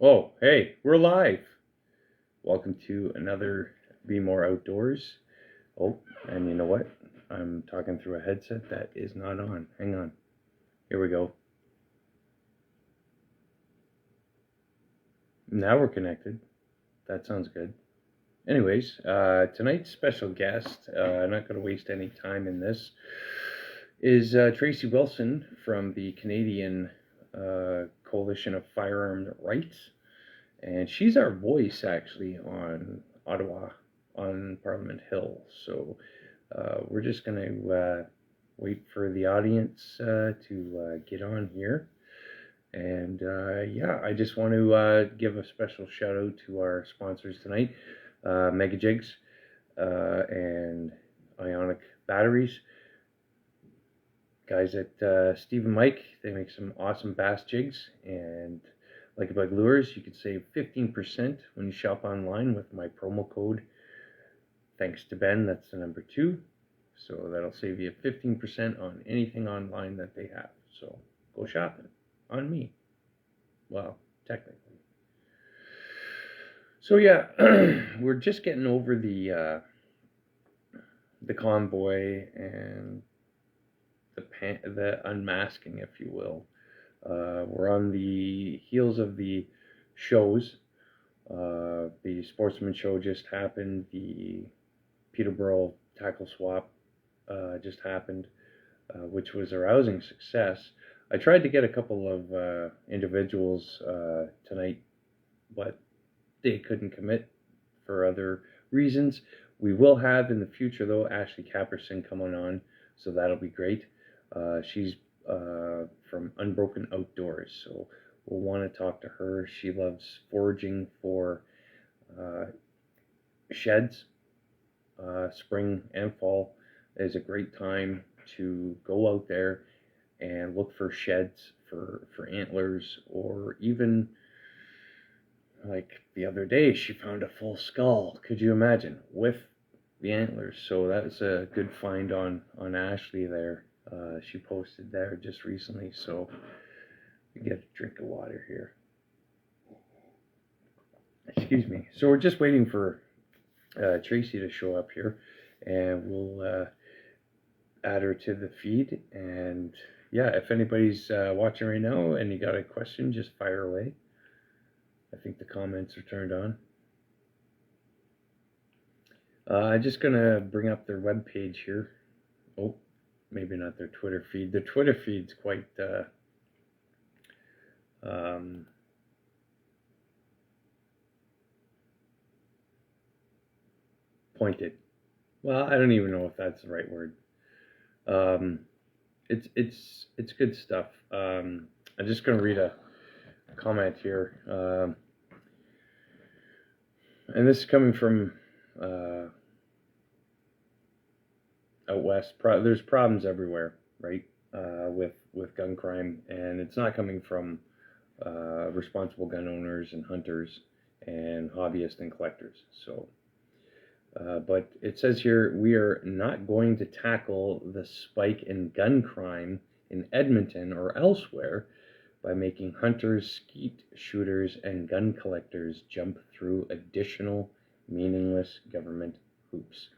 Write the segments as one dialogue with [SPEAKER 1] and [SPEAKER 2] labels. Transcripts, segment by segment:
[SPEAKER 1] Oh, hey, we're live. Welcome to another Be More Outdoors. Oh, and you know what? I'm talking through a headset that is not on. Hang on. Here we go. Now we're connected. That sounds good. Anyways, tonight's special guest, I'm not going to waste any time in this, is Tracey Wilson from the Canadian Coalition of Firearm Rights. And she's our voice, actually, on Ottawa, on Parliament Hill. So we're just going to wait for the audience to get on here. And yeah, I just want to give a special shout out to our sponsors tonight, Mega Jigs and Ionic Batteries. Guys at Steve and Mike, they make some awesome bass jigs, and like about lures, you can save 15% when you shop online with my promo code. Thanks to Ben, that's the number 2. So that'll save you 15% on anything online that they have. So go shopping on me. Well, technically. So yeah, we're just getting over the convoy and the unmasking, if you will. We're on the heels of the shows. The Sportsman show just happened. The Peterborough tackle swap just happened, which was a rousing success. I tried to get a couple of individuals tonight, but they couldn't commit for other reasons. We will have in the future, though, Ashley Capperson coming on, so that'll be great. She's from Unbroken Outdoors, so we'll want to talk to her. She loves foraging for sheds. Spring and fall is a great time to go out there and look for sheds for antlers, or even like the other day she found a full skull. Could you imagine, with the antlers? So that was a good find on Ashley there. She posted there just recently, so we get a drink of water here. Excuse me. So we're just waiting for Tracey to show up here, and we'll add her to the feed. And yeah, if anybody's watching right now and you got a question, just fire away. I think the comments are turned on. I'm just gonna bring up their webpage here. Oh, maybe not their Twitter feed. The Twitter feed's quite pointed. Well, I don't even know if that's the right word. It's good stuff. I'm just gonna read a comment here, and this is coming from out west. There's problems everywhere, right? With gun crime, and it's not coming from responsible gun owners and hunters and hobbyists and collectors. So, but it says here, we are not going to tackle the spike in gun crime in Edmonton or elsewhere by making hunters, skeet shooters, and gun collectors jump through additional meaningless government hoops.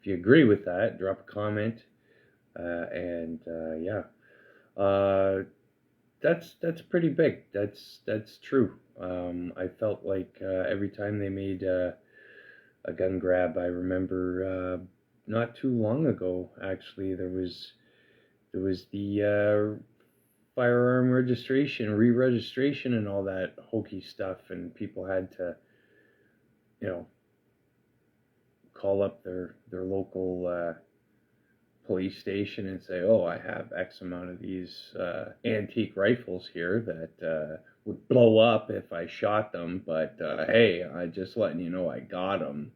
[SPEAKER 1] If you agree with that, drop a comment, and yeah, that's pretty big. That's true. I felt like every time they made a gun grab, I remember not too long ago, actually, there was the firearm registration, re-registration, and all that hokey stuff, and people had to, call up their local police station and say, oh, I have X amount of these antique rifles here that would blow up if I shot them, but hey, I just letting you know I got them.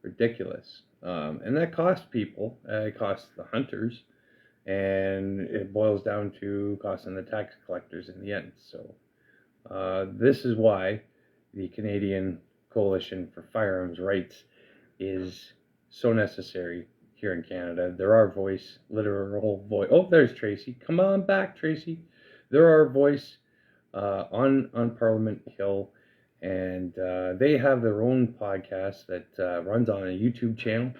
[SPEAKER 1] Ridiculous. And that costs people. It costs the hunters, and it boils down to costing the tax collectors in the end. So this is why the Canadian Coalition for Firearms Rights is so necessary here in Canada. They're our voice, literal voice. Oh, there's Tracey. Come on back, Tracey. They're our voice on Parliament Hill, and they have their own podcast that runs on a YouTube channel.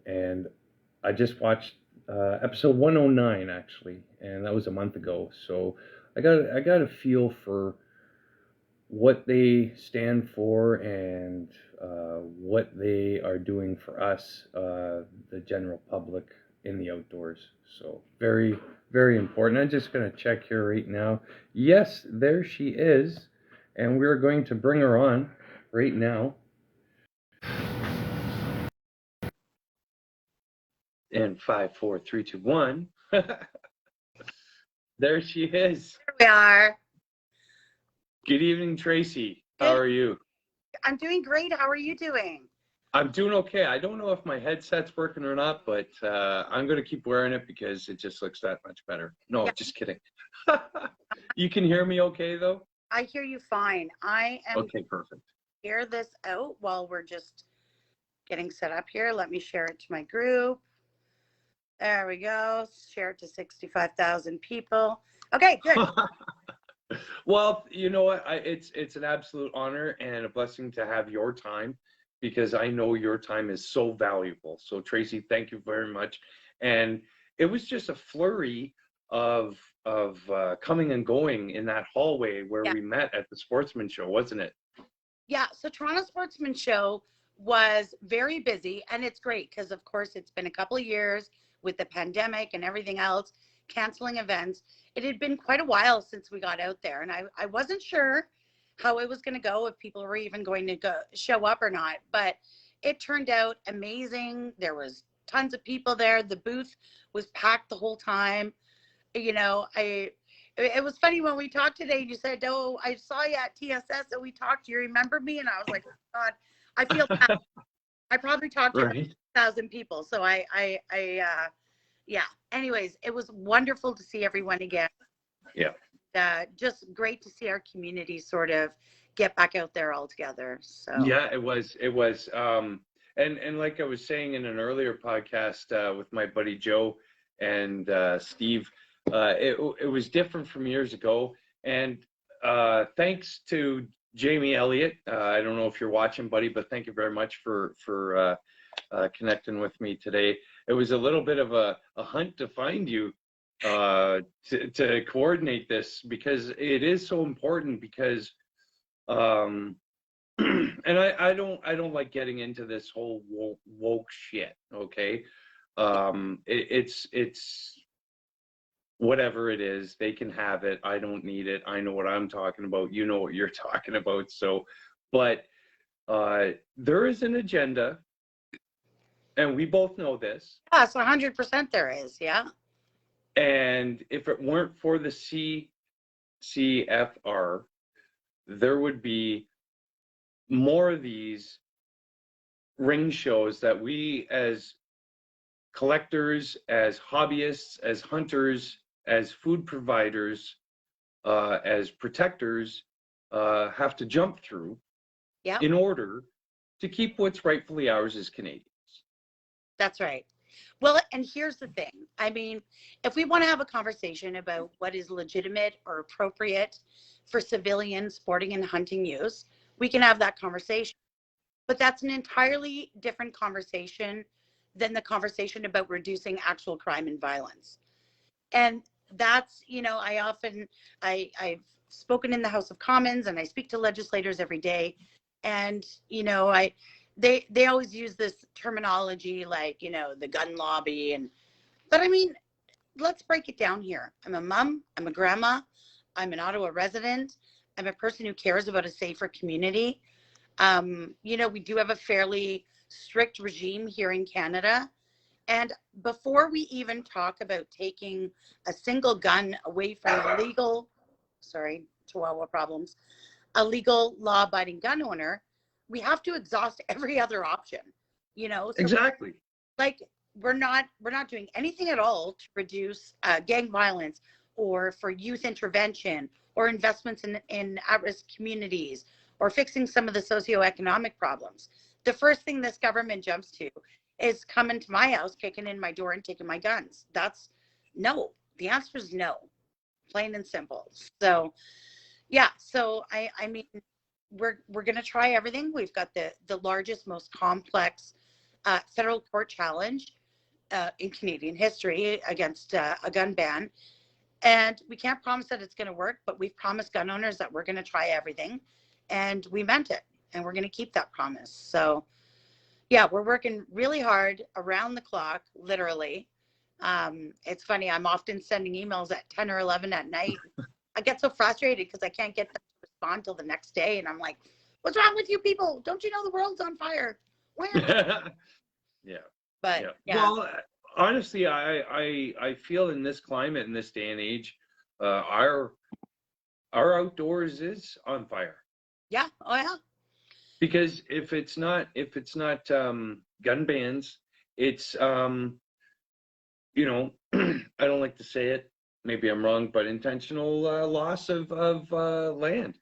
[SPEAKER 1] And I just watched episode 109 actually, and that was a month ago. So I got a feel for what they stand for and what they are doing for us, the general public in the outdoors. So very, very important. I'm just going to check here right now. Yes, there she is. And we're going to bring her on right now. And 5, 4, 3, 2, 1. There she is.
[SPEAKER 2] Here we are.
[SPEAKER 1] Good evening, Tracey. How are you?
[SPEAKER 2] I'm doing great. How are you doing?
[SPEAKER 1] I'm doing okay. I don't know if my headset's working or not, but I'm going to keep wearing it because it just looks that much better. No, yeah. Just kidding. You can hear me okay, though?
[SPEAKER 2] I hear you fine. I am
[SPEAKER 1] okay, perfect.
[SPEAKER 2] Share this out while we're just getting set up here. Let me share it to my group. There we go. Share it to 65,000 people. Okay, good.
[SPEAKER 1] Well, you know what? It's an absolute honor and a blessing to have your time, because I know your time is so valuable. So Tracey, thank you very much. And it was just a flurry of coming and going in that hallway where we met at the Sportsman Show, wasn't it?
[SPEAKER 2] Yeah. So Toronto Sportsman Show was very busy, and it's great because, of course, it's been a couple of years with the pandemic and everything else, canceling events. It had been quite a while since we got out there, and I wasn't sure how it was going to go, if people were even going to show up or not, but it turned out amazing. There was tons of people there. The booth was packed the whole time. You know, it was funny when we talked today, you said, "Oh, I saw you at TSS and we talked. Do you remember me?" And I was like, "Oh, God, I feel bad." I probably talked to 1,000 people. So yeah. Anyways, it was wonderful to see everyone again.
[SPEAKER 1] Yeah.
[SPEAKER 2] Just great to see our community sort of get back out there all together. So
[SPEAKER 1] yeah, it was. And like I was saying in an earlier podcast with my buddy Joe and Steve, it was different from years ago. And thanks to Jamie Elliott, I don't know if you're watching, buddy, but thank you very much for connecting with me today. It was a little bit of a hunt to find you to coordinate this, because it is so important, because and I don't like getting into this whole woke shit, okay? It's whatever it is, they can have it. I don't need it. I know what I'm talking about. You know what you're talking about. So, but there is an agenda, and we both know this.
[SPEAKER 2] Yes, 100% there is, yeah.
[SPEAKER 1] And if it weren't for the CCFR, there would be more of these ring shows that we, as collectors, as hobbyists, as hunters, as food providers, as protectors, have to jump through in order to keep what's rightfully ours as Canadians.
[SPEAKER 2] That's right. Well, and here's the thing. I mean, if we want to have a conversation about what is legitimate or appropriate for civilian sporting and hunting use, we can have that conversation. But that's an entirely different conversation than the conversation about reducing actual crime and violence. And that's, you know, I've spoken in the House of Commons, and I speak to legislators every day. And, you know, they always use this terminology like, you know, the gun lobby. But I mean, let's break it down here. I'm a mom, I'm a grandma, I'm an Ottawa resident, I'm a person who cares about a safer community. You know, we do have a fairly strict regime here in Canada. And before we even talk about taking a single gun away from a legal, Chihuahua problems, a legal law-abiding gun owner, we have to exhaust every other option, you know? So
[SPEAKER 1] exactly.
[SPEAKER 2] Like we're not doing anything at all to reduce gang violence, or for youth intervention, or investments in at-risk communities, or fixing some of the socioeconomic problems. The first thing this government jumps to is coming to my house, kicking in my door, and taking my guns. That's no. The answer is no. plain and simple. So yeah, so I mean, we're going to try everything. We've got the largest, most complex federal court challenge in Canadian history against a gun ban. And we can't promise that it's going to work, but we've promised gun owners that we're going to try everything. And we meant it. And we're going to keep that promise. So, yeah, we're working really hard around the clock, literally. It's funny. I'm often sending emails at 10 or 11 at night. I get so frustrated because I can't get them to respond till the next day. And I'm like, what's wrong with you people? Don't you know the world's on fire? Where?
[SPEAKER 1] Yeah.
[SPEAKER 2] But yeah.
[SPEAKER 1] Well, honestly, I feel in this climate, in this day and age, our outdoors is on fire.
[SPEAKER 2] Yeah. Oh yeah.
[SPEAKER 1] Because if it's not gun bans, it's you know, I don't like to say it, maybe I'm wrong, but intentional loss of land.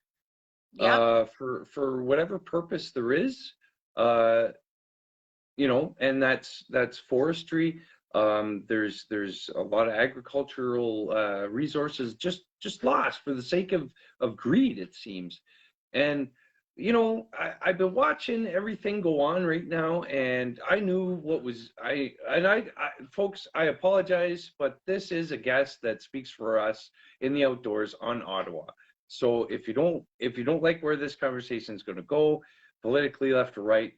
[SPEAKER 2] Yeah.
[SPEAKER 1] For whatever purpose there is, you know, and that's forestry. There's a lot of agricultural resources just lost for the sake of greed, it seems. And you know, I've been watching everything go on right now, and I knew what was I folks, I apologize, but this is a guest that speaks for us in the outdoors on Ottawa. So if you don't like where this conversation is going to go, politically left or right,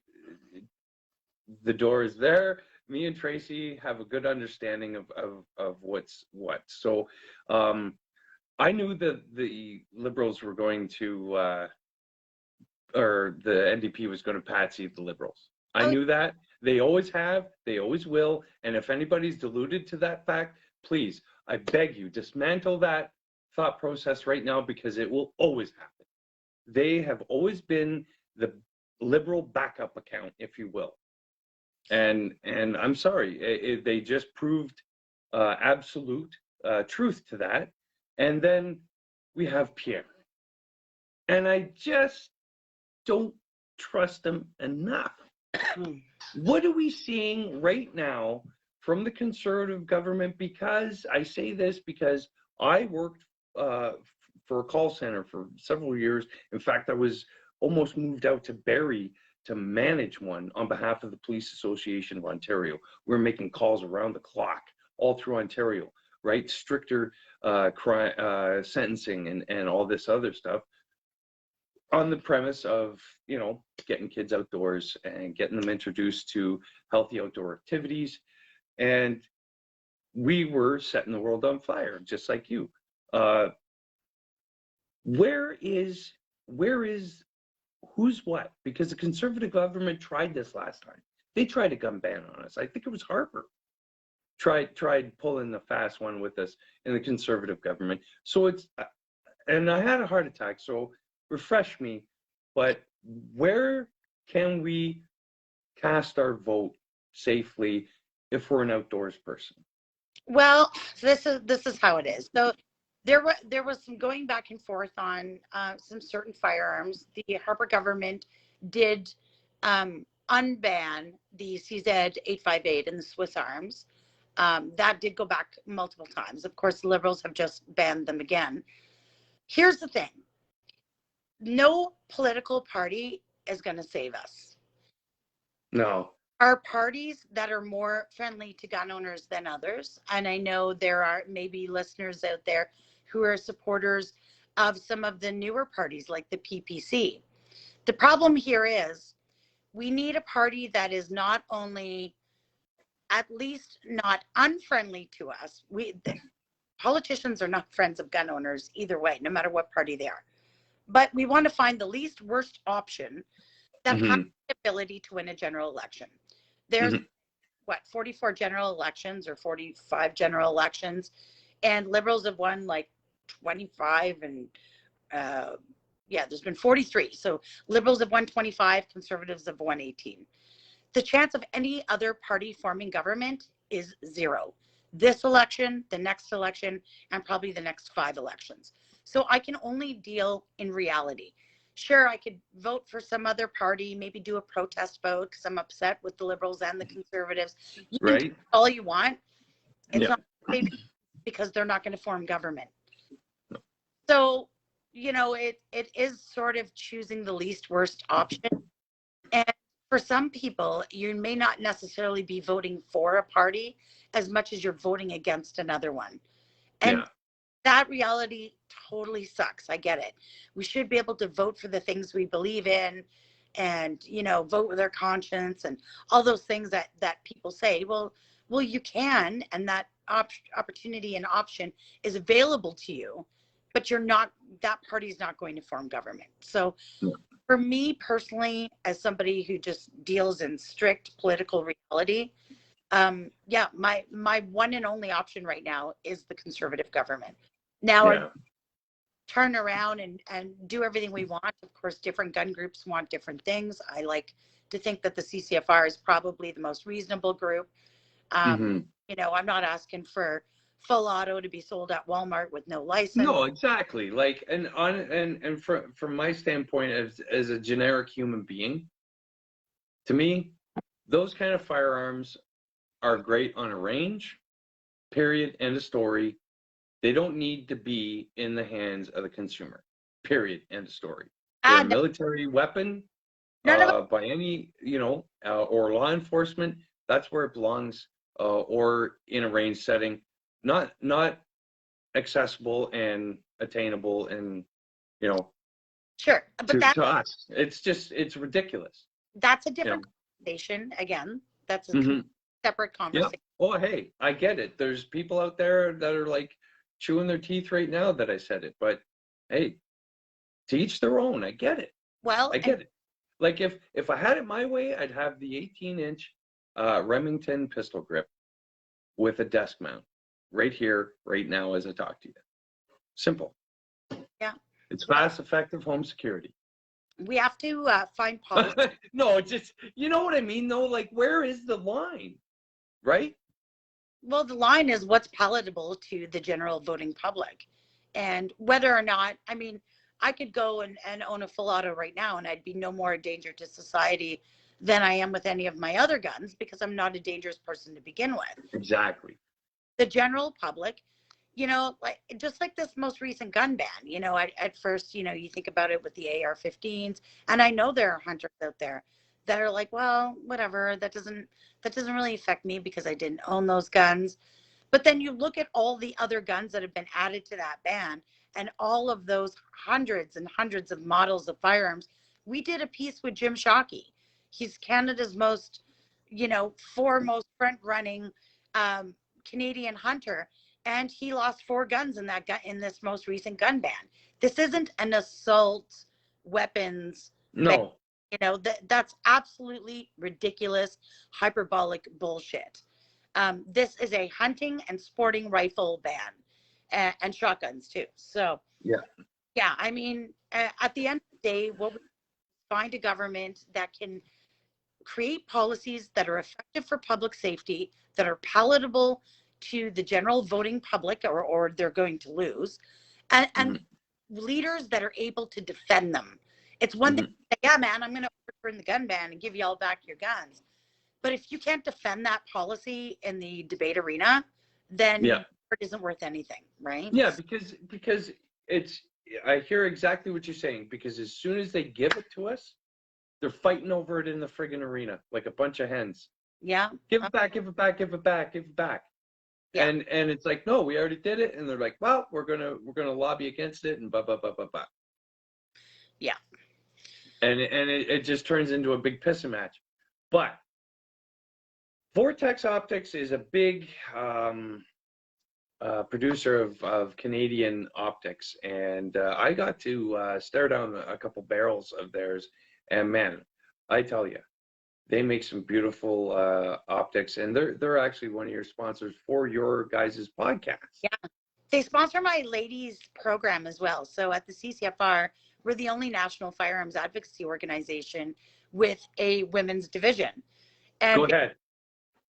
[SPEAKER 1] the door is there. Me and Tracey have a good understanding of what's what. So I knew that the Liberals were going to or the NDP was going to patsy the Liberals. I knew that. They always have, they always will. And if anybody's deluded to that fact, please, I beg you, dismantle that thought process right now, because it will always happen. They have always been the Liberal backup account, if you will. And I'm sorry, they just proved absolute truth to that. And then we have Pierre. And I just don't trust them enough. What are we seeing right now from the Conservative government? Because I say this because I worked for a call center for several years. In fact, I was almost moved out to Barrie to manage one on behalf of the Police Association of Ontario. We're making calls around the clock all through Ontario, right? Stricter sentencing and all this other stuff, on the premise of, you know, getting kids outdoors and getting them introduced to healthy outdoor activities. And we were setting the world on fire, just like you. Where is who's what? Because the Conservative government tried this last time. They tried a gun ban on us. I think it was Harper tried pulling the fast one with us in the Conservative government. So it's, and I had a heart attack, so refresh me, but where can we cast our vote safely if we're an outdoors person?
[SPEAKER 2] Well, this is how it is. So there was some going back and forth on some certain firearms. The Harper government did unban the CZ858 and the Swiss arms. That did go back multiple times. Of course, the Liberals have just banned them again. Here's the thing. No political party is going to save us.
[SPEAKER 1] No.
[SPEAKER 2] Are parties that are more friendly to gun owners than others. And I know there are maybe listeners out there who are supporters of some of the newer parties like the PPC. The problem here is we need a party that is not only, at least not unfriendly to us. Politicians are not friends of gun owners either way, no matter what party they are. But we want to find the least worst option that has the ability to win a general election. There's 44 general elections or 45 general elections, and Liberals have won like 25, and there's been 43. So Liberals have won 25, Conservatives have won 18. The chance of any other party forming government is zero. This election, the next election, and probably the next 5 elections. So I can only deal in reality. Sure, I could vote for some other party, maybe do a protest vote because I'm upset with the Liberals and the Conservatives. You can do all you want. It's not because they're not going to form government. So, it is sort of choosing the least worst option. And for some people, you may not necessarily be voting for a party as much as you're voting against another one. And
[SPEAKER 1] Yeah.
[SPEAKER 2] that reality totally sucks. I get it. We should be able to vote for the things we believe in and, vote with our conscience and all those things that people say. Well, you can, and that opportunity and option is available to you, but that party's not going to form government. So for me personally, as somebody who just deals in strict political reality, yeah, my one and only option right now is the conservative government. Now,
[SPEAKER 1] Yeah.
[SPEAKER 2] turn around and do everything we want. Of course, different gun groups want different things. I like to think that the CCFR is probably the most reasonable group.
[SPEAKER 1] Hmm.
[SPEAKER 2] I'm not asking for full auto to be sold at Walmart with no license.
[SPEAKER 1] No, exactly. Like, and from my standpoint as a generic human being, to me, those kind of firearms are great on a range, period, end of story. They don't need to be in the hands of the consumer, period, end of story. They're a
[SPEAKER 2] No,
[SPEAKER 1] military weapon
[SPEAKER 2] none of us.
[SPEAKER 1] by any, or law enforcement. That's where it belongs, or in a range setting, not accessible and attainable and,
[SPEAKER 2] Sure, but
[SPEAKER 1] to us. It's ridiculous.
[SPEAKER 2] that's a
[SPEAKER 1] You know.
[SPEAKER 2] different conversation. Again, that's a
[SPEAKER 1] Hmm.
[SPEAKER 2] separate
[SPEAKER 1] Yeah.
[SPEAKER 2] conversation.
[SPEAKER 1] Oh, hey, I get it. There's people out there that are like chewing their teeth right now that I said it, but hey, to each their own. I get it.
[SPEAKER 2] Well,
[SPEAKER 1] I
[SPEAKER 2] and
[SPEAKER 1] get it. Like if I had it my way, I'd have the 18-inch Remington pistol grip with a desk mount right here, right now as I talk to you. Simple.
[SPEAKER 2] yeah,
[SPEAKER 1] It's fast, effective home security.
[SPEAKER 2] we have to find policy.
[SPEAKER 1] No, it's just, you know what I mean though? Like, where is the line? Right?
[SPEAKER 2] Well, the line is what's palatable to the general voting public. And whether or not, I mean, I could go and own a full auto right now and I'd be no more a danger to society than I am with any of my other guns because I'm not a dangerous person to begin with.
[SPEAKER 1] Exactly.
[SPEAKER 2] The general public, like just like this most recent gun ban, at first, you think about it with the AR-15s, and I know there are hunters out there that are like, well, whatever, that doesn't really affect me because I didn't own those guns. But then you look at all the other guns that have been added to that ban and all of those hundreds and hundreds of models of firearms. We did a piece with Jim Shockey. He's Canada's foremost front running um, Canadian hunter, and he lost 4 guns in this most recent gun ban. This isn't an assault weapons ban.
[SPEAKER 1] No.
[SPEAKER 2] That's absolutely ridiculous, hyperbolic bullshit. This is a hunting and sporting rifle ban, and shotguns too. So,
[SPEAKER 1] Yeah.
[SPEAKER 2] yeah, I mean, at the end of the day, what we find a government that can create policies that are effective for public safety, that are palatable to the general voting public, or they're going to lose, and leaders that are able to defend them. It's one thing to say, yeah, man, I'm going to overturn the gun ban and give you all back your guns. But if you can't defend that policy in the debate arena, then
[SPEAKER 1] Yeah.
[SPEAKER 2] it isn't worth anything, right?
[SPEAKER 1] Yeah, because I hear exactly what you're saying, because as soon as they give it to us, they're fighting over it in the friggin' arena like a bunch of hens.
[SPEAKER 2] Yeah.
[SPEAKER 1] Give it back, give it back, give it back, give it back.
[SPEAKER 2] Yeah.
[SPEAKER 1] And it's like, no, we already did it, and they're like, well, we're gonna lobby against it, and blah blah blah blah blah.
[SPEAKER 2] Yeah.
[SPEAKER 1] And it just turns into a big pissing match. But Vortex Optics is a big producer of Canadian optics, and I got to stare down a couple barrels of theirs, and man, I tell you, they make some beautiful optics, and they're actually one of your sponsors for your guys' podcast.
[SPEAKER 2] Yeah. They sponsor my ladies program as well. So at the CCFR, we're the only national firearms advocacy organization with a women's division. And
[SPEAKER 1] Go ahead.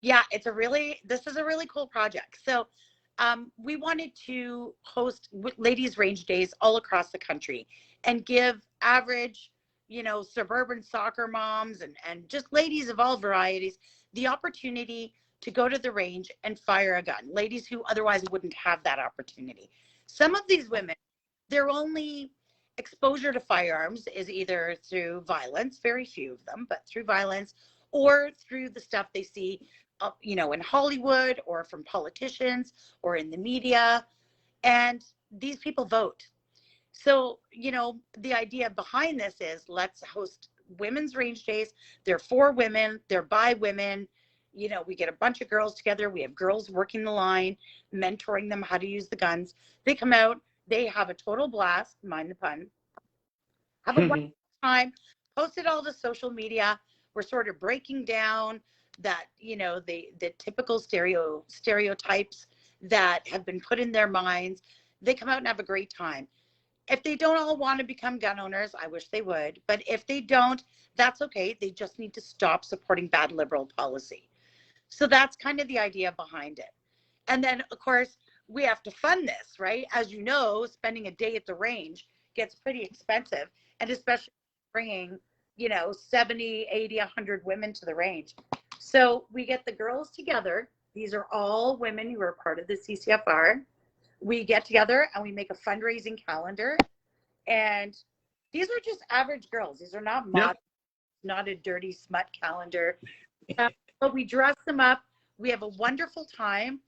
[SPEAKER 2] yeah, this is a really cool project. So we wanted to host ladies range days all across the country and give average, suburban soccer moms and just ladies of all varieties the opportunity to go to the range and fire a gun. Ladies who otherwise wouldn't have that opportunity. Some of these women, their only exposure to firearms is either through violence, very few of them, but through violence, or through the stuff they see, in Hollywood or from politicians or in the media. And these people vote. So, the idea behind this is let's host women's range days. They're for women, they're by women. We get a bunch of girls together. We have girls working the line, mentoring them how to use the guns. They come out, they have a total blast, mind the pun, have a wonderful time, post it all to social media. We're sort of breaking down that, the typical stereotypes that have been put in their minds. They come out and have a great time. If they don't all want to become gun owners, I wish they would. But if they don't, that's okay. They just need to stop supporting bad liberal policy. So that's kind of the idea behind it. And then, of course, we have to fund this, right? As you know, spending a day at the range gets pretty expensive. And especially bringing, 70, 80, 100 women to the range. So we get the girls together. These are all women who are part of the CCFR. We get together and we make a fundraising calendar. And these are just average girls. These are not models, not a dirty smut calendar. But we dress them up. We have a wonderful time.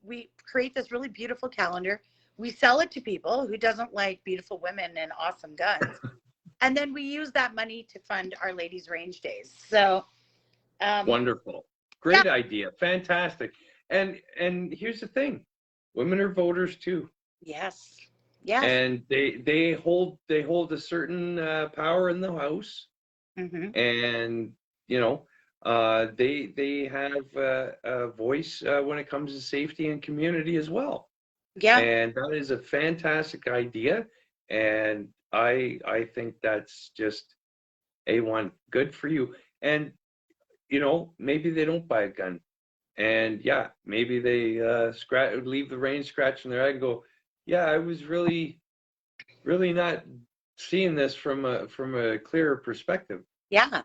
[SPEAKER 2] We create this really beautiful calendar. We sell it to people who doesn't like beautiful women and awesome guns. And then we use that money to fund our ladies' range days. So
[SPEAKER 1] wonderful. Great idea. Fantastic. And here's the thing. Women are voters too.
[SPEAKER 2] Yes.
[SPEAKER 1] And they hold a certain power in the House.
[SPEAKER 2] Mm-hmm.
[SPEAKER 1] And they have a voice when it comes to safety and community as well.
[SPEAKER 2] Yeah.
[SPEAKER 1] And that is a fantastic idea. And I think that's just A1. Good for you. And maybe they don't buy a gun. And maybe they leave the range scratching their head and go, I was really not seeing this from a clearer perspective.
[SPEAKER 2] Yeah.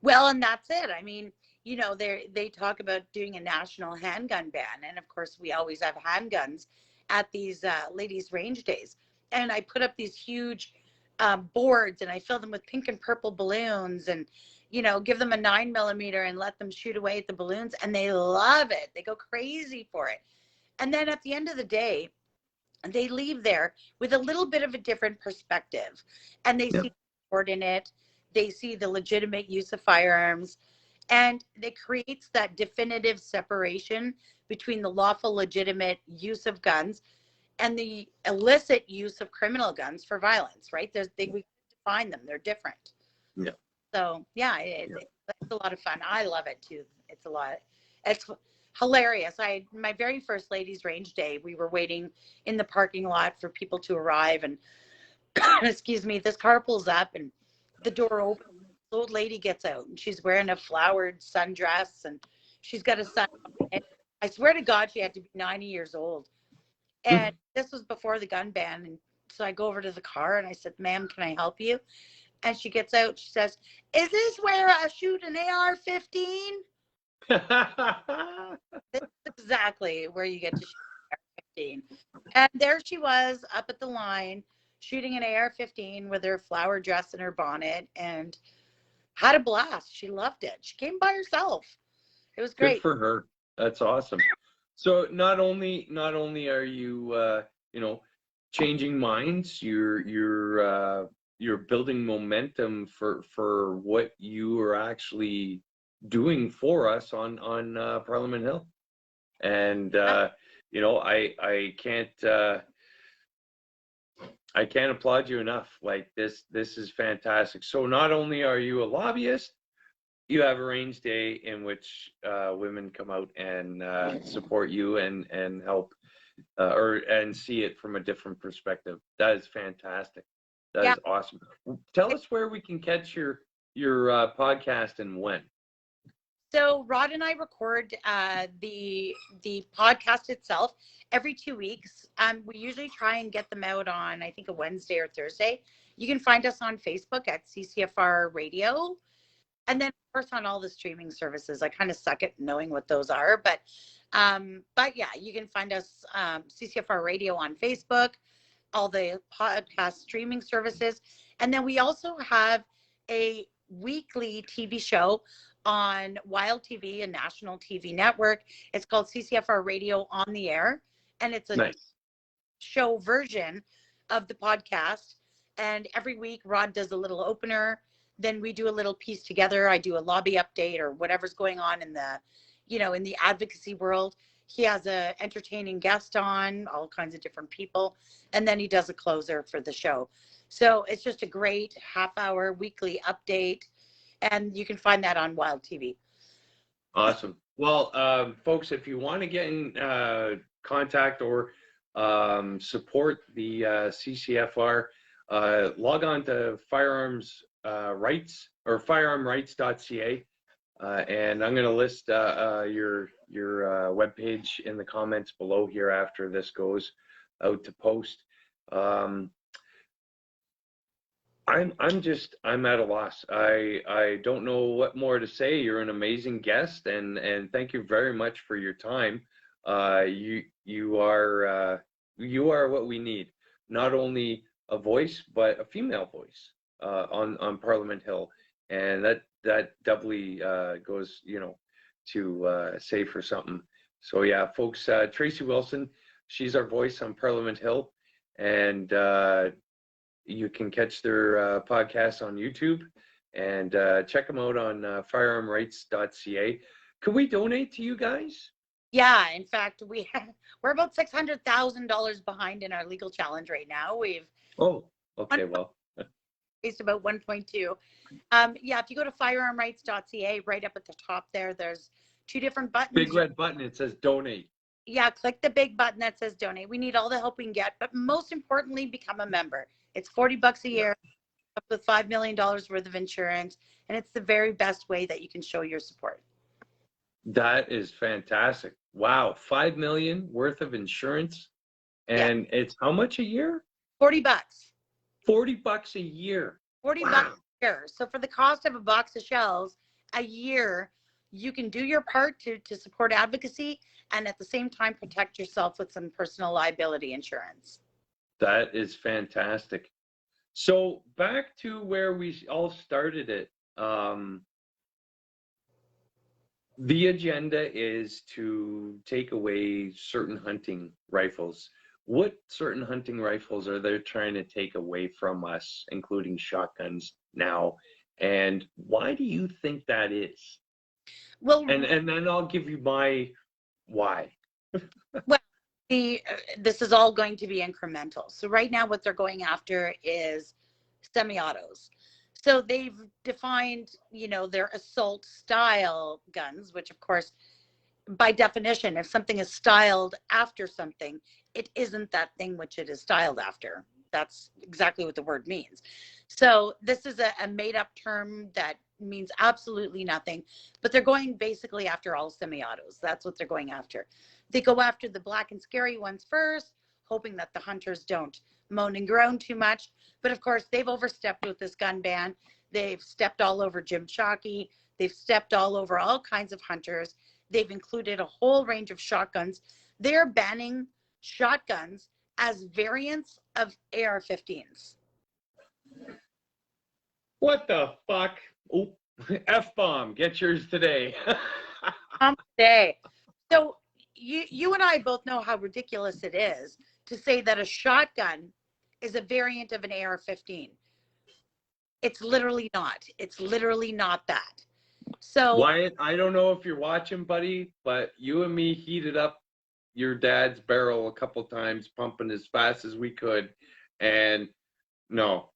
[SPEAKER 2] Well, and that's it. I mean, they talk about doing a national handgun ban. And of course, we always have handguns at these ladies' range days. And I put up these huge boards and I fill them with pink and purple balloons and, give them a 9mm and let them shoot away at the balloons. And they love it. They go crazy for it. And then at the end of the day, they leave there with a little bit of a different perspective. And they see the sport in it. They see the legitimate use of firearms. And it creates that definitive separation between the lawful, legitimate use of guns and the illicit use of criminal guns for violence, right? We define them. They're different.
[SPEAKER 1] Yeah.
[SPEAKER 2] So, it's a lot of fun. I love it, too. It's a lot. It's hilarious. My very first ladies' range day, we were waiting in the parking lot for people to arrive. And, excuse me, this car pulls up and the door opens. The old lady gets out and she's wearing a flowered sundress and she's got a son. And I swear to God, she had to be 90 years old. And this was before the gun ban. And so I go over to the car and I said, "Ma'am, can I help you?" And she gets out. She says, "Is this where I shoot an AR-15? This is exactly where you get to shoot an AR-15. And there she was up at the line shooting an AR-15 with her flower dress and her bonnet and had a blast. She loved it. She came by herself. It was great.
[SPEAKER 1] Good for her. That's awesome. So not only are you changing minds, you're building momentum for what you are actually doing for us on Parliament Hill. And I can't applaud you enough. Like this is fantastic. So not only are you a lobbyist, you have a range day in which women come out and support you and help and see it from a different perspective. That is fantastic. That is awesome. Tell us where we can catch your podcast and when.
[SPEAKER 2] So Rod and I record the podcast itself every 2 weeks. We usually try and get them out on, I think, a Wednesday or Thursday. You can find us on Facebook at CCFR Radio. And then, of course, on all the streaming services. I kind of suck at knowing what those are. But yeah, you can find us CCFR Radio on Facebook. all the podcast streaming services. And then we also have a weekly TV show on Wild TV, a national TV network. It's called CCFR Radio on the Air. And it's a
[SPEAKER 1] Nice.
[SPEAKER 2] show version of the podcast. And every week, Rod does a little opener. Then we do a little piece together. I do a lobby update or whatever's going on in the, in the advocacy world. He has a entertaining guest on, all kinds of different people. And then he does a closer for the show. So it's just a great half-hour weekly update. And you can find that on Wild TV.
[SPEAKER 1] Awesome. Well, folks, if you want to get in contact or support the CCFR, log on to firearms rights or firearmrights.ca, and I'm going to list your webpage in the comments below here after this goes out to post. I'm at a loss. I don't know what more to say. You're an amazing guest, and thank you very much for your time. You are what we need. Not only a voice, but a female voice on Parliament Hill, and that doubly goes, to say for something. So yeah, folks, Tracey Wilson, she's our voice on Parliament Hill, and you can catch their podcast on YouTube, and check them out on firearmrights.ca. Can we donate to you guys?
[SPEAKER 2] Yeah, in fact, we're about $600,000 behind in our legal challenge right now. We've
[SPEAKER 1] Okay, well,
[SPEAKER 2] raised about 1.2. Yeah, if you go to firearmrights.ca, right up at the top there's two different buttons.
[SPEAKER 1] big red button. It says donate.
[SPEAKER 2] Yeah, click the big button that says donate. We need all the help we can get, but most importantly, become a member. It's $40 a year, up with $5 million worth of insurance, and it's the very best way that you can show your support.
[SPEAKER 1] That is fantastic. Wow, $5 million worth of insurance, and it's how much a year?
[SPEAKER 2] $40.
[SPEAKER 1] $40 a year.
[SPEAKER 2] $40 a year. So for the cost of a box of shells a year, you can do your part to support advocacy and at the same time protect yourself with some personal liability insurance.
[SPEAKER 1] That is fantastic. So back to where we all started it. The agenda is to take away certain hunting rifles. What certain hunting rifles are they trying to take away from us, including shotguns now? And why do you think that is?
[SPEAKER 2] Well,
[SPEAKER 1] and then I'll give you my why.
[SPEAKER 2] Well, this is all going to be incremental. So right now what they're going after is semi-autos. So they've defined, their assault style guns, which of course, by definition, if something is styled after something, it isn't that thing which it is styled after. That's exactly what the word means. So this is a made-up term that means absolutely nothing, but they're going basically after all semi-autos. That's what they're going after. They go after the black and scary ones first, hoping that the hunters don't moan and groan too much. But of course, they've overstepped with this gun ban. They've stepped all over Jim Shockey. They've stepped all over all kinds of hunters. They've included a whole range of shotguns. They're banning shotguns as variants of AR-15s.
[SPEAKER 1] What the fuck? Oh, F-bomb, get yours today.
[SPEAKER 2] Today. So you and I both know how ridiculous it is to say that a shotgun is a variant of an AR-15. It's literally not. It's literally not that. So
[SPEAKER 1] Wyatt, I don't know if you're watching, buddy, but you and me heated up your dad's barrel a couple times, pumping as fast as we could, and no,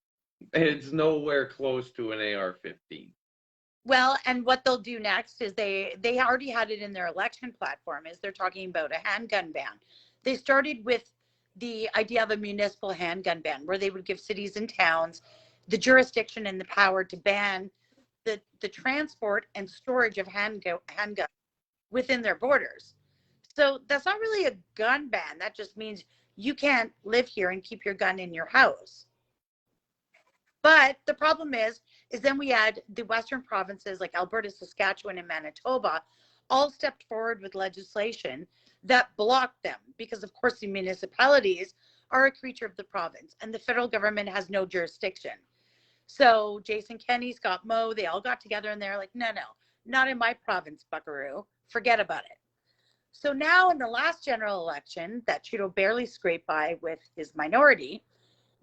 [SPEAKER 1] it's nowhere close to an AR-15.
[SPEAKER 2] Well, and what they'll do next is they already had it in their election platform, is they're talking about a handgun ban. They started with the idea of a municipal handgun ban, where they would give cities and towns the jurisdiction and the power to ban the transport and storage of handguns within their borders. So that's not really a gun ban. That just means you can't live here and keep your gun in your house. But the problem is then we had the Western provinces like Alberta, Saskatchewan, and Manitoba all stepped forward with legislation that blocked them, because of course the municipalities are a creature of the province, and the federal government has no jurisdiction. So Jason Kenney, Scott Moe, they all got together and they're like, no, not in my province, buckaroo. Forget about it. So now in the last general election that Trudeau barely scraped by with his minority,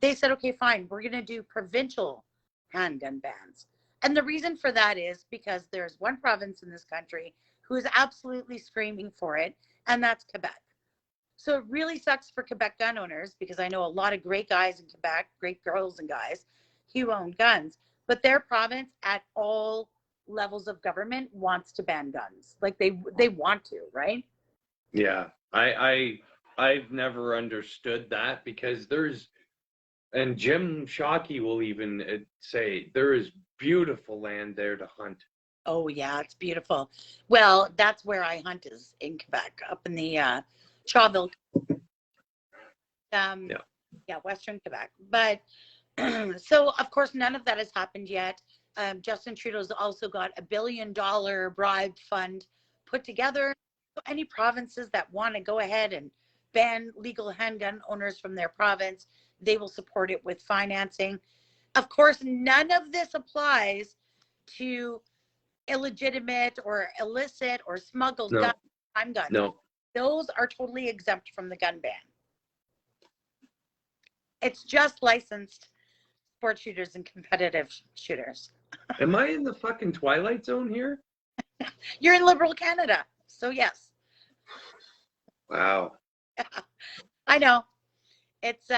[SPEAKER 2] they said, okay, fine, we're going to do provincial handgun bans. And the reason for that is because there's one province in this country who is absolutely screaming for it, and that's Quebec. So it really sucks for Quebec gun owners, because I know a lot of great guys in Quebec, great girls and guys who own guns, but their province at all levels of government wants to ban guns. Like they want to, right?
[SPEAKER 1] Yeah, I've never understood that, because and Jim Shockey will even say there is beautiful land there to hunt.
[SPEAKER 2] Oh yeah, it's beautiful. Well, that's where I hunt, is in Quebec, up in the Chawville, Western Quebec. But so of course none of that has happened yet. Justin Trudeau's also got $1 billion bribe fund put together. So any provinces that want to go ahead and ban legal handgun owners from their province, they will support it with financing. Of course, none of this applies to illegitimate or illicit or smuggled guns, crime guns.
[SPEAKER 1] No.
[SPEAKER 2] Those are totally exempt from the gun ban. It's just licensed sport shooters and competitive shooters.
[SPEAKER 1] Am I in the fucking Twilight Zone here?
[SPEAKER 2] You're in liberal Canada, so yes.
[SPEAKER 1] Wow.
[SPEAKER 2] I know. It's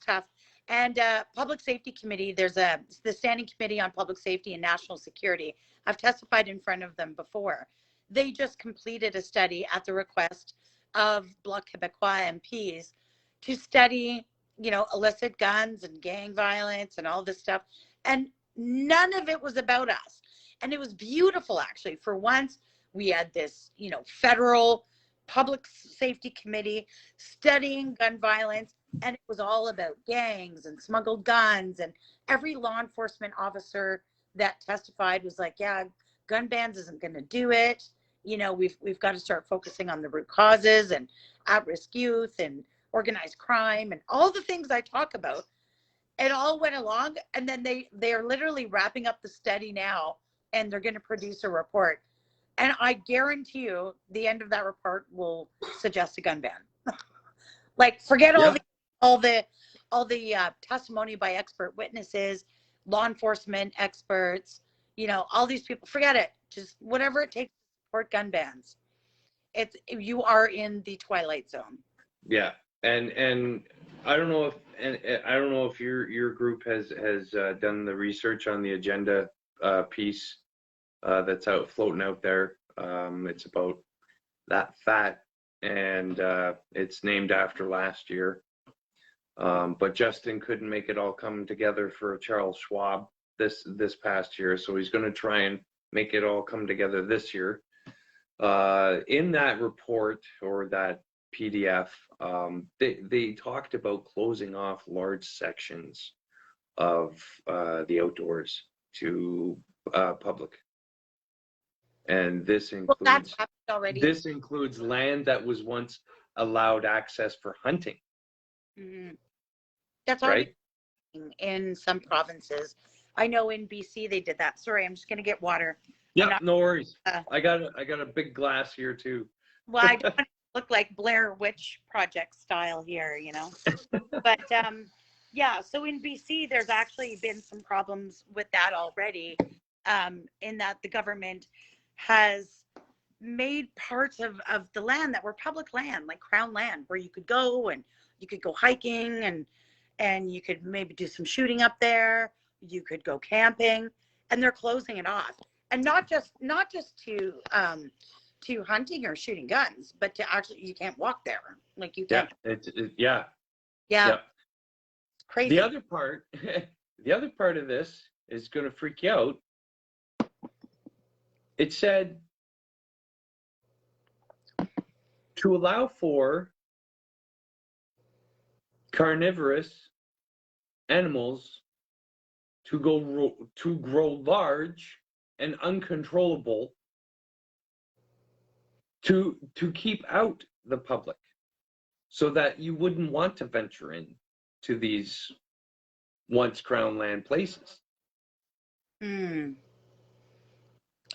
[SPEAKER 2] tough. And Public Safety Committee, there's the Standing Committee on Public Safety and National Security. I've testified in front of them before. They just completed a study at the request of Bloc Québécois MPs to study, illicit guns and gang violence and all this stuff. And none of it was about us. And it was beautiful, actually. For once, we had this, federal Public Safety Committee studying gun violence, and it was all about gangs and smuggled guns. And every law enforcement officer that testified was like, yeah, gun bans isn't going to do it. We've got to start focusing on the root causes and at-risk youth and organized crime and all the things I talk about. It all went along, and then they are literally wrapping up the study now, and they're going to produce a report. And I guarantee you the end of that report will suggest a gun ban. Like, forget all the testimony by expert witnesses, law enforcement experts, all these people. Forget it. Just whatever it takes to support gun bans. You are in the Twilight Zone.
[SPEAKER 1] Yeah, and I don't know if your group has done the research on the agenda piece that's floating out there. It's about that fat, and it's named after last year. But Justin couldn't make it all come together for Charles Schwab this past year, so he's going to try and make it all come together this year. In that report, or that PDF, they talked about closing off large sections of the outdoors to public. And this includes this includes land that was once allowed access for hunting.
[SPEAKER 2] Mm-hmm. That's already in some provinces. I know in BC they did that. Sorry, I'm just gonna get water.
[SPEAKER 1] Yeah, no worries. I got a big glass here too.
[SPEAKER 2] Well, I don't want to look like Blair Witch Project style here, But yeah, so in BC there's actually been some problems with that already. In that the government has made parts of the land that were public land, like Crown land, where you could go and you could go hiking and you could maybe do some shooting up there. You could go camping, and they're closing it off. And not just to hunting or shooting guns, but to actually, you can't walk there. Like you can't.
[SPEAKER 1] Yeah.
[SPEAKER 2] It's crazy.
[SPEAKER 1] The other part of this is going to freak you out. It said to allow for carnivorous animals to grow large and uncontrollable, to keep out the public. so that you wouldn't want to venture in to these once crown land places.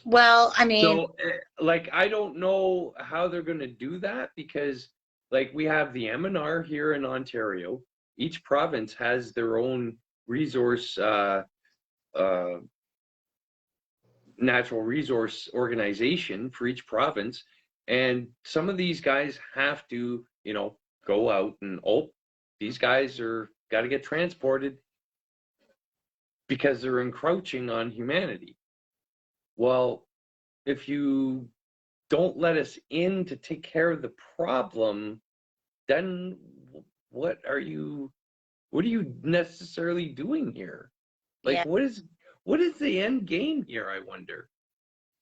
[SPEAKER 2] Well, I mean,
[SPEAKER 1] So, like, I don't know how they're going to do that because, like, we have the M&R here in Ontario. Each province has their own resource, natural resource organization for each province. And some of these guys have to, go out and, these guys are got to get transported because they're encroaching on humanity. Well, if you don't let us in to take care of the problem, then what are you necessarily doing here? Like,
[SPEAKER 2] yeah,
[SPEAKER 1] what is the end game here, I wonder?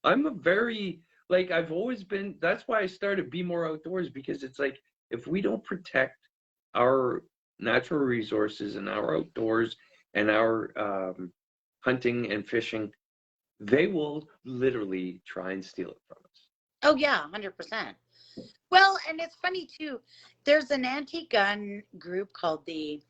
[SPEAKER 1] I'm a very, like, I've always been, that's why I started Be More Outdoors, because it's like, if we don't protect our natural resources and our outdoors and our hunting and fishing, they will literally try and steal it from us.
[SPEAKER 2] oh yeah, 100%. Well, and it's funny too. There's an anti-gun group called the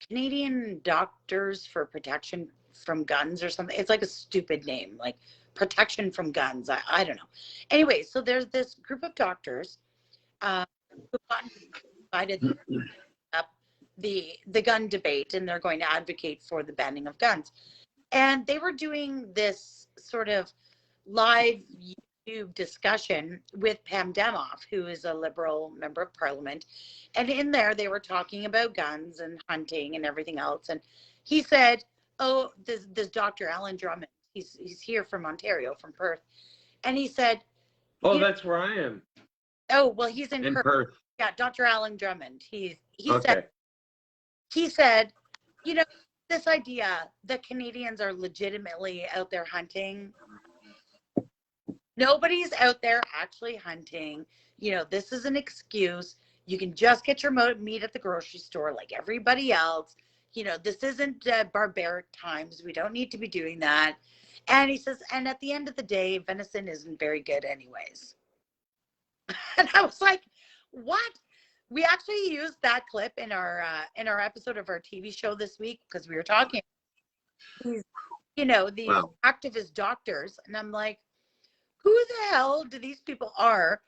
[SPEAKER 2] Canadian Doctors for Protection from Guns or something. It's like a stupid name, like protection from guns. I don't know. Anyway, so there's this group of doctors who decided up the gun debate, and they're going to advocate for the banning of guns. And they were doing this sort of live YouTube discussion with Pam Demoff, who is a Liberal member of Parliament. And in there, they were talking about guns and hunting and everything else. And he said, oh, this Dr. Alan Drummond, he's here from Ontario, from Perth. And he said,
[SPEAKER 1] oh, that's where I am.
[SPEAKER 2] Oh, well, he's in
[SPEAKER 1] Perth.
[SPEAKER 2] Yeah, Dr. Alan Drummond. He
[SPEAKER 1] Okay.
[SPEAKER 2] said, this idea that Canadians are legitimately out there hunting. Nobody's out there actually hunting. This is an excuse. You can just get your meat at the grocery store like everybody else. This isn't barbaric times. We don't need to be doing that. And he says, and at the end of the day, venison isn't very good anyways. And I was like, what? We actually used that clip in our episode of our TV show this week because we were talking these
[SPEAKER 1] Wow.
[SPEAKER 2] activist doctors, and I'm like, who the hell do these people are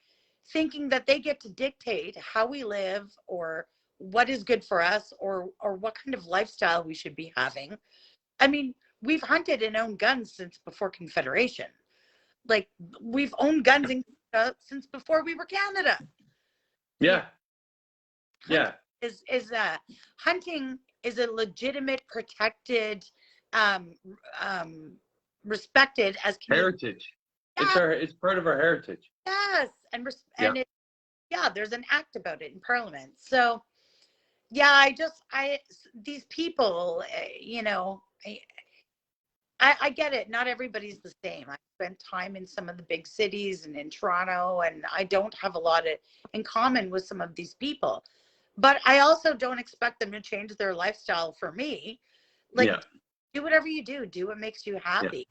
[SPEAKER 2] thinking that they get to dictate how we live or what is good for us or what kind of lifestyle we should be having? I mean, we've hunted and owned guns since before Confederation. Like, we've owned guns in Canada since before we were Canada.
[SPEAKER 1] Yeah.
[SPEAKER 2] Yeah. Hunting is a legitimate, protected, respected as Canadian
[SPEAKER 1] heritage. Yeah. It's part of our heritage.
[SPEAKER 2] Yes, and there's an act about it in Parliament. So yeah, these people, I get it. Not everybody's the same. I spent time in some of the big cities and in Toronto, and I don't have a lot in common with some of these people. But I also don't expect them to change their lifestyle for me. Like, do whatever you do. Do what makes you happy. Yeah.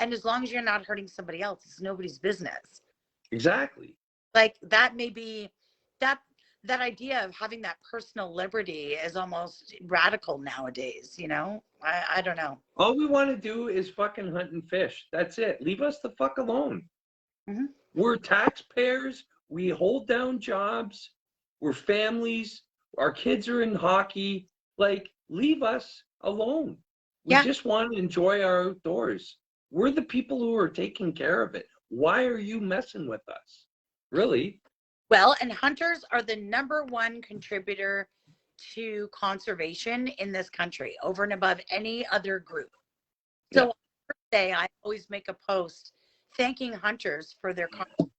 [SPEAKER 2] And as long as you're not hurting somebody else, it's nobody's business.
[SPEAKER 1] Exactly.
[SPEAKER 2] Like, that may be that idea of having that personal liberty is almost radical nowadays, I don't know.
[SPEAKER 1] All we want to do is fucking hunt and fish. That's it. Leave us the fuck alone. Mm-hmm. We're taxpayers. We hold down jobs. We're families. Our kids are in hockey. Like, leave us alone. We just want to enjoy our outdoors. We're the people who are taking care of it. Why are you messing with us? Really?
[SPEAKER 2] Well, and hunters are the #1 contributor to conservation in this country, over and above any other group. So on Thursday, I always make a post thanking hunters for their contribution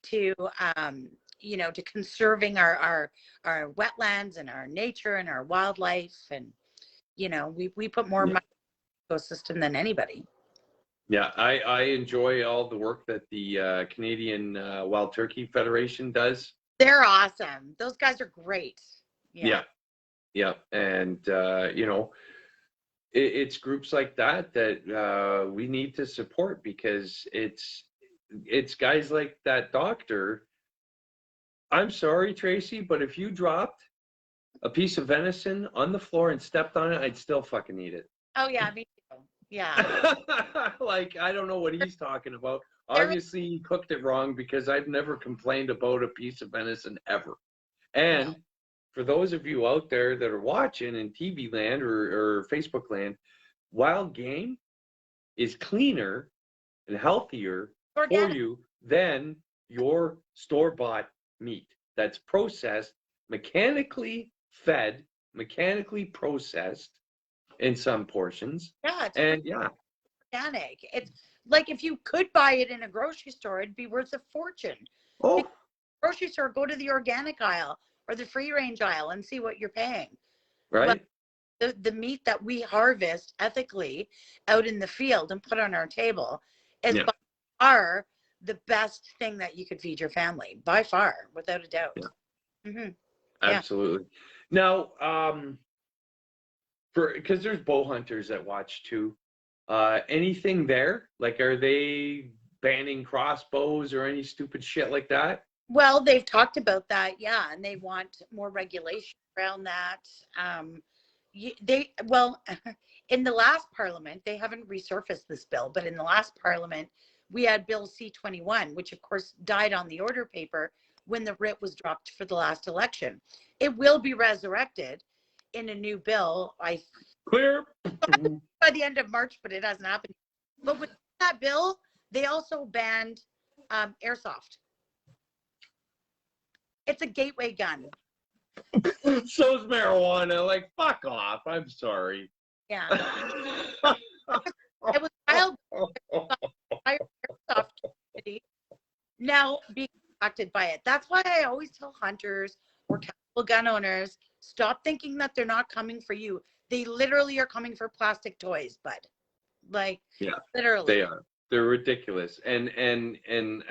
[SPEAKER 2] to conserving our wetlands and our nature and our wildlife, and we put more money in the ecosystem than anybody.
[SPEAKER 1] Yeah, I enjoy all the work that the Canadian Wild Turkey Federation does.
[SPEAKER 2] They're awesome. Those guys are great.
[SPEAKER 1] Yeah. And, it's groups like that we need to support, because it's guys like that doctor. I'm sorry, Tracy, but if you dropped a piece of venison on the floor and stepped on it, I'd still fucking eat it.
[SPEAKER 2] Oh yeah, me too. Yeah.
[SPEAKER 1] Like, I don't know what he's talking about.
[SPEAKER 2] There is
[SPEAKER 1] Obviously, he cooked it wrong because I've never complained about a piece of venison ever.
[SPEAKER 2] no.
[SPEAKER 1] And for those of you out there that are watching in TV land or Facebook land, wild game is cleaner and healthier for
[SPEAKER 2] Organic.
[SPEAKER 1] you than your store-bought meat that's processed, mechanically fed, mechanically processed in some portions.
[SPEAKER 2] Yeah, it's
[SPEAKER 1] And yeah,
[SPEAKER 2] organic. It's like if you could buy it in a grocery store, it'd be worth a fortune.
[SPEAKER 1] oh,
[SPEAKER 2] Grocery store, go to the organic aisle or the free range aisle and see what you're paying. But
[SPEAKER 1] right?
[SPEAKER 2] the meat that we harvest ethically out in the field and put on our table is
[SPEAKER 1] Yeah,
[SPEAKER 2] by far the best thing that you could feed your family, by far, without a doubt.
[SPEAKER 1] yeah,
[SPEAKER 2] Hmm. Yeah.
[SPEAKER 1] absolutely. Now, because there's bow hunters that watch too. Anything there? Like, are they banning crossbows or any stupid shit like that?
[SPEAKER 2] Well, they've talked about that, yeah, and they want more regulation around that. Well, in the last parliament, they haven't resurfaced this bill, but in the last parliament, we had Bill C-21, which of course died on the order paper when the writ was dropped for the last election. It will be resurrected in a new bill,
[SPEAKER 1] Clear.
[SPEAKER 2] by the end of March, but it hasn't happened. But with that bill, they also banned airsoft. It's a gateway gun.
[SPEAKER 1] So's marijuana. Like, fuck off. I'm sorry.
[SPEAKER 2] Yeah. It was wild. Airsoft community now being impacted by it. That's why I always tell hunters or casual gun owners, stop thinking that they're not coming for you. They literally are coming for plastic toys, bud. Like,
[SPEAKER 1] Yeah,
[SPEAKER 2] literally.
[SPEAKER 1] they are. They're ridiculous. And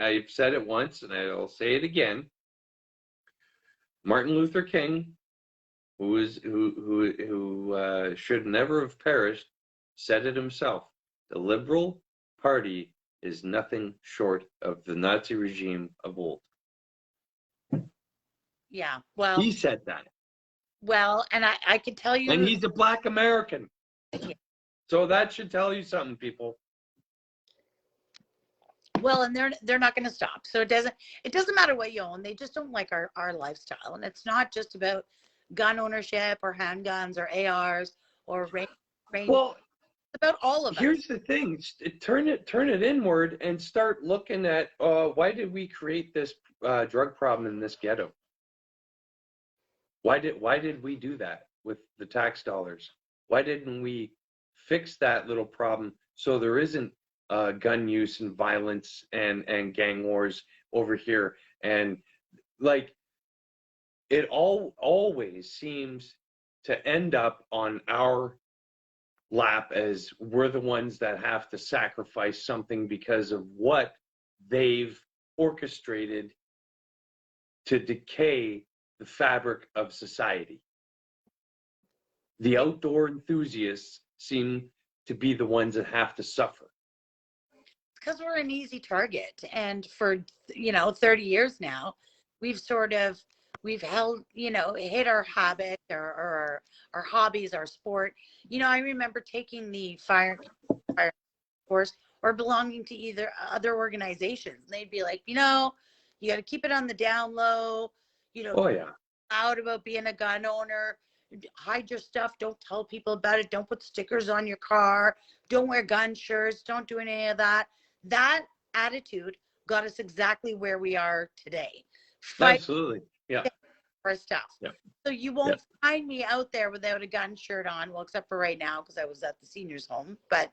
[SPEAKER 1] I've said it once, and I'll say it again. Martin Luther King, who should never have perished, said it himself. The Liberal Party is nothing short of the Nazi regime of old.
[SPEAKER 2] Yeah. Well,
[SPEAKER 1] He said that.
[SPEAKER 2] and I can tell you.
[SPEAKER 1] And he's a Black American.
[SPEAKER 2] Yeah.
[SPEAKER 1] So that should tell you something, people.
[SPEAKER 2] Well, and they're not going to stop. So it doesn't matter what you own. They just don't like our lifestyle. And it's not just about gun ownership or handguns or ARs or range.
[SPEAKER 1] Well,
[SPEAKER 2] It's about all of us.
[SPEAKER 1] here's the thing. Turn it inward and start looking at why did we create this drug problem in this ghetto? Why did we do that with the tax dollars? Why didn't we fix that little problem so there isn't gun use and violence and gang wars over here? And like, it always seems to end up on our lap as we're the ones that have to sacrifice something because of what they've orchestrated to decay the fabric of society. The outdoor enthusiasts seem to be the ones that have to suffer.
[SPEAKER 2] Because we're an easy target. And for 30 years now, we've held, hit our habit or our hobbies, our sport. I remember taking the fire course or belonging to either other organizations. They'd be like, you got to keep it on the down low,
[SPEAKER 1] Oh yeah.
[SPEAKER 2] loud about being a gun owner, hide your stuff, don't tell people about it, don't put stickers on your car, don't wear gun shirts, don't do any of that. That attitude got us exactly where we are today.
[SPEAKER 1] Absolutely. Yeah.
[SPEAKER 2] For stuff.
[SPEAKER 1] Yeah.
[SPEAKER 2] So you won't find me out there without a gun shirt on, well, except for right now because I was at the seniors home, but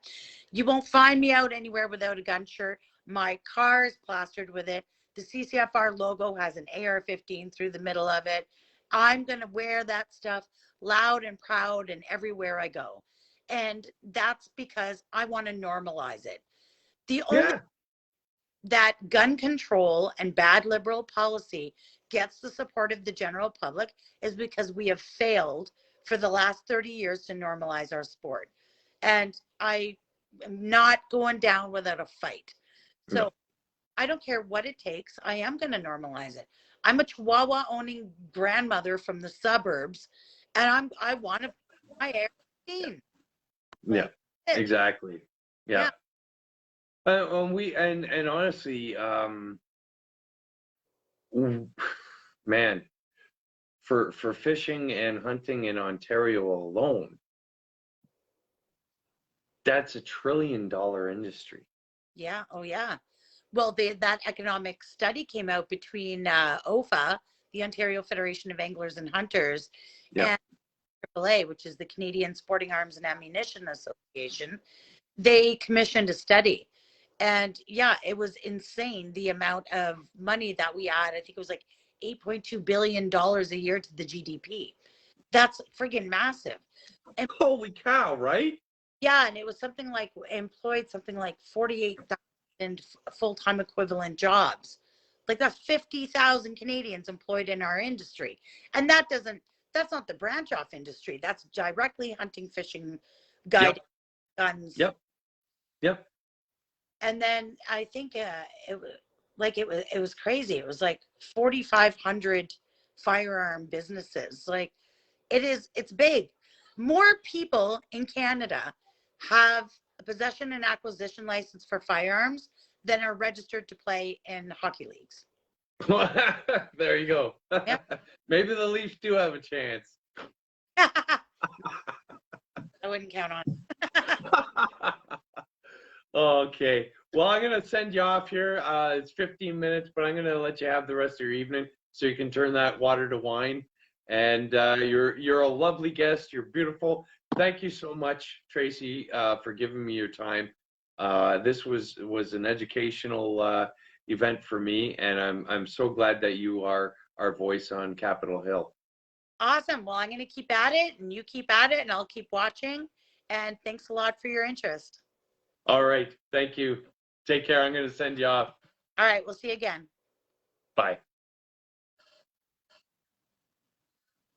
[SPEAKER 2] you won't find me out anywhere without a gun shirt. My car is plastered with it. The CCFR logo has an AR-15 through the middle of it. I'm going to wear that stuff loud and proud and everywhere I go. And that's because I want to normalize it. The only that gun control and bad liberal policy gets the support of the general public is because we have failed for the last 30 years to normalize our sport. And I am not going down without a fight. So I don't care what it takes. I am going to normalize it. I'm a Chihuahua owning grandmother from the suburbs, and I want to my air clean.
[SPEAKER 1] Yeah,
[SPEAKER 2] Like, it.
[SPEAKER 1] exactly. Yeah.
[SPEAKER 2] Yeah.
[SPEAKER 1] And honestly, man, for fishing and hunting in Ontario alone, that's $1 trillion industry.
[SPEAKER 2] Yeah. Oh, yeah. Well, that economic study came out between OFA, the Ontario Federation of Anglers and Hunters,
[SPEAKER 1] Yeah.
[SPEAKER 2] and AAA, which is the Canadian Sporting Arms and Ammunition Association. They commissioned a study. And yeah, it was insane the amount of money that we had. I think it was like $8.2 billion a year to the GDP. That's friggin' massive. And
[SPEAKER 1] Holy cow, right?
[SPEAKER 2] yeah, and it was something like employed something like 48,000 full-time equivalent jobs. Like that's 50,000 Canadians employed in our industry. And that's not the branch off industry. That's directly hunting, fishing, guiding, guns.
[SPEAKER 1] Yep. Yep.
[SPEAKER 2] And then I think it was crazy. It was like 4,500 firearm businesses. Like it's big. More people in Canada have a possession and acquisition license for firearms than are registered to play in hockey leagues.
[SPEAKER 1] There you go.
[SPEAKER 2] Yep.
[SPEAKER 1] Maybe the Leafs do have a chance.
[SPEAKER 2] I wouldn't count on it.
[SPEAKER 1] Okay. Well, I'm going to send you off here. It's 15 minutes, but I'm going to let you have the rest of your evening so you can turn that water to wine. And you're a lovely guest. You're beautiful. Thank you so much, Tracey, for giving me your time. This was an educational event for me, and I'm so glad that you are our voice on Capitol Hill.
[SPEAKER 2] Awesome. Well, I'm going to keep at it, and you keep at it, and I'll keep watching. And thanks a lot for your interest.
[SPEAKER 1] All right. Thank you. Take care. I'm going to send you off.
[SPEAKER 2] All right. We'll see you again.
[SPEAKER 1] Bye.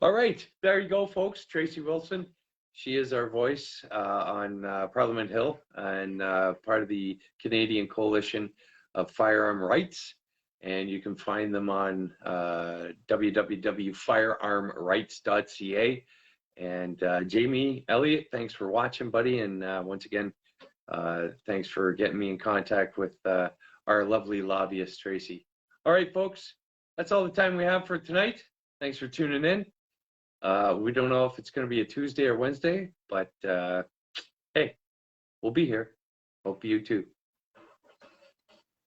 [SPEAKER 1] All right. There you go, folks. Tracey Wilson. She is our voice on Parliament Hill and part of the Canadian Coalition of Firearm Rights. And you can find them on www.firearmrights.ca. And Jamie Elliott, thanks for watching, buddy. And once again, thanks for getting me in contact with our lovely lobbyist, Tracey. All right, folks, that's all the time we have for tonight. Thanks for tuning in. We don't know if it's going to be a Tuesday or Wednesday, but hey, we'll be here. Hope you too.